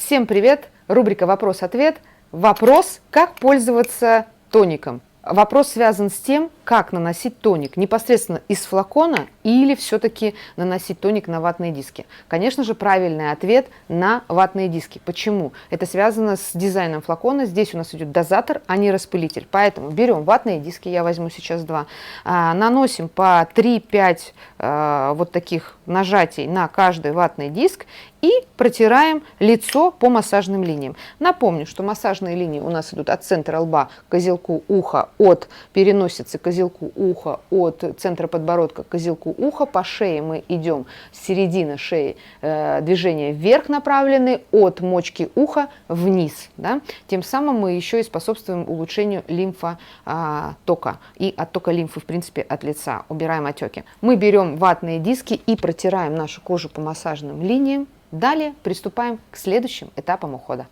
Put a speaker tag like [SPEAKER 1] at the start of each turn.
[SPEAKER 1] Всем привет! Рубрика «Вопрос-ответ». Вопрос, как пользоваться тоником. Вопрос связан с тем, как наносить тоник непосредственно из флакона или все-таки наносить тоник на ватные диски. Конечно же, правильный ответ на ватные диски. Почему? Это связано с дизайном флакона. Здесь у нас идет дозатор, а не распылитель. Поэтому берем ватные диски, я возьму сейчас два, наносим по 3-5 вот таких нажатий на каждый ватный диск и протираем лицо по массажным линиям. Напомню, что массажные линии у нас идут от центра лба к козелку уха, от переносицы к козелку уха, от центра подбородка к козелку уха. По шее мы идем с середины шеи, движения вверх направлены, от мочки уха вниз. Да? Тем самым мы еще и способствуем улучшению лимфотока и оттока лимфы, в принципе, от лица. Убираем отеки. Мы берем ватные диски и протираем нашу кожу по массажным линиям. Далее приступаем к следующим этапам ухода.